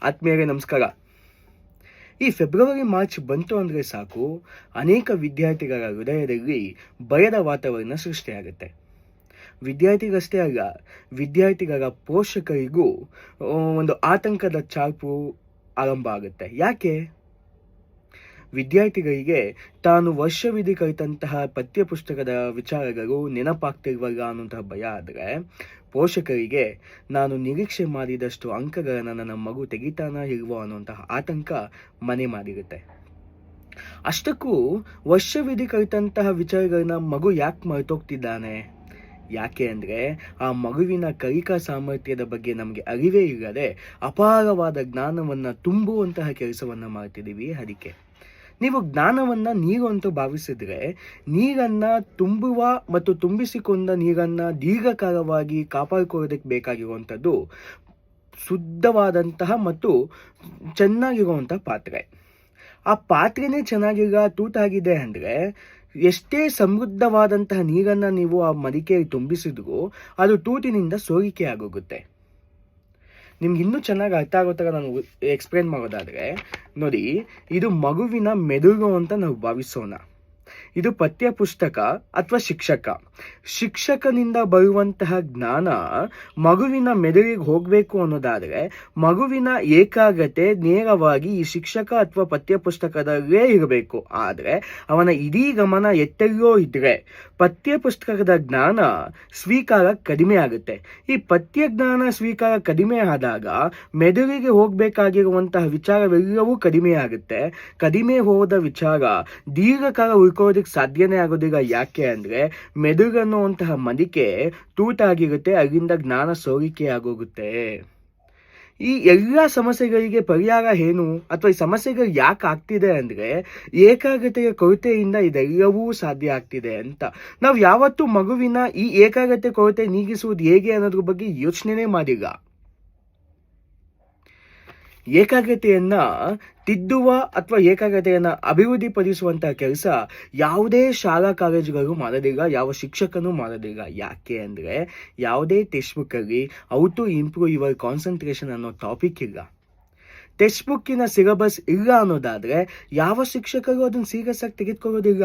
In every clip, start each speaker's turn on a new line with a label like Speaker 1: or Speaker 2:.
Speaker 1: ಆತ್ಮೀಯರೇ ನಮಸ್ಕಾರ. ಈ ಫೆಬ್ರವರಿ ಮಾರ್ಚ್ ಬಂತು ಅಂದರೆ ಸಾಕು, ಅನೇಕ ವಿದ್ಯಾರ್ಥಿಗಳ ಹೃದಯದಲ್ಲಿ ಭಯದ ವಾತಾವರಣ ಸೃಷ್ಟಿಯಾಗುತ್ತೆ. ವಿದ್ಯಾರ್ಥಿಗಷ್ಟೇ ಅಲ್ಲ, ವಿದ್ಯಾರ್ಥಿಗಳ ಪೋಷಕರಿಗೂ ಒಂದು ಆತಂಕದ ಚಾಪು ಆರಂಭ ಆಗುತ್ತೆ. ಯಾಕೆ? ವಿದ್ಯಾರ್ಥಿಗಳಿಗೆ ತಾನು ವರ್ಷವಿಡೀ ಕಲಿತಂತಹ ಪಠ್ಯಪುಸ್ತಕದ ವಿಚಾರಗಳು ನೆನಪಾಗ್ತಿಲ್ವಲ್ಲ ಅನ್ನುವಂತಹ ಭಯ ಆದರೆ, ಪೋಷಕರಿಗೆ ನಾನು ನಿರೀಕ್ಷೆ ಮಾಡಿದಷ್ಟು ಅಂಕಗಳನ್ನು ನನ್ನ ಮಗು ತೆಗಿತಾನ ಇಲ್ವೋ ಅನ್ನುವಂತಹ ಆತಂಕ ಮನೆ ಮಾಡಿರುತ್ತೆ. ಅಷ್ಟಕ್ಕೂ ವರ್ಷವಿಡೀ ಕಲಿತಂತಹ ವಿಚಾರಗಳನ್ನ ಮಗು ಯಾಕೆ ಮರೆತೋಗ್ತಿದ್ದಾನೆ? ಯಾಕೆ ಅಂದರೆ, ಆ ಮಗುವಿನ ಕಲಿಕಾ ಸಾಮರ್ಥ್ಯದ ಬಗ್ಗೆ ನಮಗೆ ಅರಿವೇ ಇಲ್ಲದೆ ಅಪಾರವಾದ ಜ್ಞಾನವನ್ನು ತುಂಬುವಂತಹ ಕೆಲಸವನ್ನು ಮಾಡ್ತಿದ್ದೀವಿ. ಅದಕ್ಕೆ ನೀವು ಜ್ಞಾನವನ್ನು ನೀರು ಅಂತ ಭಾವಿಸಿದರೆ, ನೀರನ್ನು ತುಂಬುವ ಮತ್ತು ತುಂಬಿಸಿಕೊಂಡ ನೀರನ್ನು ದೀರ್ಘಕಾಲವಾಗಿ ಕಾಪಾಡಿಕೊಳ್ಳೋದಕ್ಕೆ ಬೇಕಾಗಿರುವಂಥದ್ದು ಶುದ್ಧವಾದಂತಹ ಮತ್ತು ಚೆನ್ನಾಗಿರುವಂಥ ಪಾತ್ರೆ. ಆ ಪಾತ್ರೆನೇ ಚೆನ್ನಾಗಿಲ್ಲ, ತೂತಾಗಿದೆ ಅಂದರೆ, ಎಷ್ಟೇ ಸಮೃದ್ಧವಾದಂತಹ ನೀರನ್ನು ನೀವು ಆ ಮಡಿಕೆಯಲ್ಲಿ ತುಂಬಿಸಿದ್ರೂ ಅದು ತೂತಿನಿಂದ ಸೋರಿಕೆ ಆಗೋಗುತ್ತೆ. ನಿಮ್ಗೆ ಇನ್ನೂ ಚೆನ್ನಾಗಿ ಅರ್ಥ ಆಗೋ ಥರ ನಾನು ಎಕ್ಸ್ಪ್ಲೇನ್ ಮಾಡೋದಾದರೆ ನೋಡಿ, ಇದು ಮಗುವಿನ ಮೆದುಳು ಅಂತ ನಾವು ಭಾವಿಸೋಣ. ಇದು ಪಠ್ಯಪುಸ್ತಕ ಅಥವಾ ಶಿಕ್ಷಕನಿಂದ ಬರುವಂತಹ ಜ್ಞಾನ ಮಗುವಿನ ಮೆದುಳಿಗೆ ಹೋಗಬೇಕು ಅನ್ನೋದಾದರೆ, ಮಗುವಿನ ಏಕಾಗ್ರತೆ ನೇರವಾಗಿ ಈ ಶಿಕ್ಷಕ ಅಥವಾ ಪಠ್ಯಪುಸ್ತಕದಲ್ಲೇ ಇರಬೇಕು. ಆದರೆ ಅವನ ಇಡೀ ಗಮನ ಎತ್ತಲ್ಲೋ ಇದ್ದರೆ ಪಠ್ಯಪುಸ್ತಕದ ಜ್ಞಾನ ಸ್ವೀಕಾರ ಕಡಿಮೆ ಆಗುತ್ತೆ. ಈ ಪಠ್ಯ ಜ್ಞಾನ ಸ್ವೀಕಾರ ಕಡಿಮೆ ಆದಾಗ ಮೆದುಳಿಗೆ ಹೋಗಬೇಕಾಗಿರುವಂತಹ ವಿಚಾರವೆಲ್ಲವೂ ಕಡಿಮೆ ಆಗುತ್ತೆ. ಕಡಿಮೆ ಹೋದ ವಿಚಾರ ದೀರ್ಘಕಾಲ ಉಳ್ಕೊಳ್ಳೋದಕ್ಕೆ ಸಾಧ್ಯನೇ ಆಗೋದಿಲ್ಲ. ಯಾಕೆ ಅಂದರೆ, ಮೆದುಳನ್ನುವಂತಹ ಮಡಿಕೆ ತೂತಾಗಿರುತ್ತೆ, ಅಲ್ಲಿಂದ ಜ್ಞಾನ ಸೋರಿಕೆ ಆಗೋಗುತ್ತೆ. ಈ ಎಲ್ಲ ಸಮಸ್ಯೆಗಳಿಗೆ ಪರಿಹಾರ ಏನು, ಅಥವಾ ಈ ಸಮಸ್ಯೆಗಳು ಯಾಕೆ ಆಗ್ತಿದೆ ಅಂದರೆ, ಏಕಾಗ್ರತೆಯ ಕೊರತೆಯಿಂದ ಇದೆಲ್ಲವೂ ಸಾಧ್ಯ ಆಗ್ತಿದೆ ಅಂತ. ನಾವು ಯಾವತ್ತೂ ಮಗುವಿನ ಈ ಏಕಾಗ್ರತೆ ಕೊರತೆ ನೀಗಿಸುವುದು ಹೇಗೆ ಅನ್ನೋದ್ರ ಬಗ್ಗೆ ಯೋಚನೆ ಮಾಡಿಲ್ಲ. ಏಕಾಗ್ರತೆಯನ್ನು ತಿದ್ದುವ ಅಥವಾ ಏಕಾಗ್ರತೆಯನ್ನು ಅಭಿವೃದ್ಧಿಪಡಿಸುವಂತಹ ಕೆಲಸ ಯಾವುದೇ ಶಾಲಾ ಕಾಲೇಜುಗಳು ಮಾಡೋದಿಲ್ಲ, ಯಾವ ಶಿಕ್ಷಕನೂ ಮಾಡೋದಿಲ್ಲ. ಯಾಕೆ ಅಂದರೆ, ಯಾವುದೇ ಟೆಕ್ಸ್ಟ್ ಬುಕ್ಕಲ್ಲಿ how to improve your concentration ಅನ್ನೋ ಟಾಪಿಕ್ ಇಲ್ಲ. ಟೆಕ್ಸ್ಟ್ ಬುಕ್ಕಿನ ಸಿಲೆಬಸ್ ಇಲ್ಲ ಅನ್ನೋದಾದರೆ ಯಾವ ಶಿಕ್ಷಕರು ಅದನ್ನು ಸೀರಿಯಸ್ ಆಗಿ ತೆಗೆದುಕೊಳ್ಳೋದಿಲ್ಲ.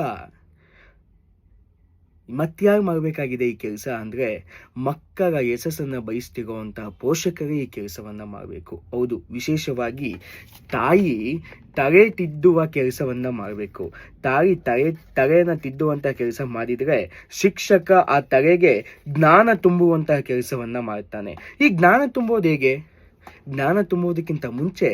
Speaker 1: ಮತ್ಯಾರು ಮಾಡಬೇಕಾಗಿದೆ ಈ ಕೆಲಸ ಅಂದರೆ, ಮಕ್ಕಳ ಯಶಸ್ಸನ್ನು ಬಯಸ್ತಿರುವಂತಹ ಪೋಷಕರೇ ಈ ಕೆಲಸವನ್ನು ಮಾಡಬೇಕು. ಹೌದು, ವಿಶೇಷವಾಗಿ ತಾಯಿ ತಲೆ ತಿದ್ದುವ ಕೆಲಸವನ್ನು ಮಾಡಬೇಕು. ತಾಯಿ ತಲೆಯನ್ನು ತಿದ್ದುವಂತಹ ಕೆಲಸ ಮಾಡಿದರೆ, ಶಿಕ್ಷಕ ಆ ತಲೆಗೆ ಜ್ಞಾನ ತುಂಬುವಂತಹ ಕೆಲಸವನ್ನು ಮಾಡ್ತಾನೆ. ಈ ಜ್ಞಾನ ತುಂಬೋದು ಹೇಗೆ? ಜ್ಞಾನ ತುಂಬುವುದಕ್ಕಿಂತ ಮುಂಚೆ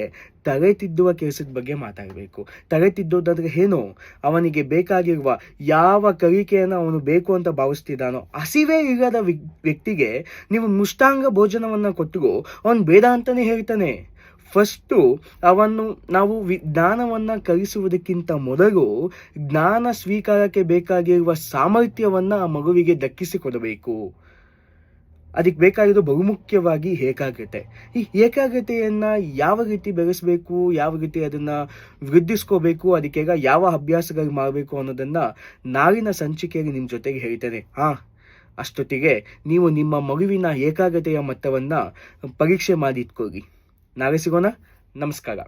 Speaker 1: ತಲೆ ತಿದ್ದುವ ಕೆಲಸದ ಬಗ್ಗೆ ಮಾತಾಡಬೇಕು. ತಲೆ ತಿದ್ದೋದಾದ್ರೆ ಏನು? ಅವನಿಗೆ ಬೇಕಾಗಿರುವ ಯಾವ ಕಲಿಕೆಯನ್ನು ಅವನು ಬೇಕು ಅಂತ ಭಾವಿಸ್ತಿದ್ದಾನೋ, ಹಸಿವೇ ಇಲ್ಲದ ವ್ಯಕ್ತಿಗೆ ನೀವು ಮುಷ್ಟಾಂಗ ಭೋಜನವನ್ನು ಕೊಟ್ಟರು ಅವನು ಬೇಡ ಅಂತಲೇ ಹೇಳ್ತಾನೆ. ಫಸ್ಟು ನಾವು ಜ್ಞಾನವನ್ನು ಕಲಿಸುವುದಕ್ಕಿಂತ ಮೊದಲು ಜ್ಞಾನ ಸ್ವೀಕಾರಕ್ಕೆ ಬೇಕಾಗಿರುವ ಸಾಮರ್ಥ್ಯವನ್ನು ಆ ಮಗುವಿಗೆ ದಕ್ಕಿಸಿಕೊಡಬೇಕು. ಅದಕ್ಕೆ ಬೇಕಾಗಿರೋದು ಬಹುಮುಖ್ಯವಾಗಿ ಏಕಾಗ್ರತೆ. ಈ ಏಕಾಗ್ರತೆಯನ್ನು ಯಾವ ರೀತಿ ಬೆಳೆಸಬೇಕು, ಯಾವ ರೀತಿ ಅದನ್ನು ವೃದ್ಧಿಸ್ಕೋಬೇಕು, ಅದಕ್ಕೆ ಯಾವ ಅಭ್ಯಾಸಗಳು ಮಾಡಬೇಕು ಅನ್ನೋದನ್ನು ನಾಳಿನ ಸಂಚಿಕೆಯಲ್ಲಿ ನಿಮ್ಮ ಜೊತೆಗೆ ಹೇಳ್ತೇನೆ. ಅಷ್ಟೊತ್ತಿಗೆ ನೀವು ನಿಮ್ಮ ಮಗುವಿನ ಏಕಾಗ್ರತೆಯ ಮಟ್ಟವನ್ನು ಪರೀಕ್ಷೆ ಮಾಡಿ ಇಟ್ಕೊಳ್ಳಿ. ನಾಳೆ ಸಿಗೋಣ. ನಮಸ್ಕಾರ.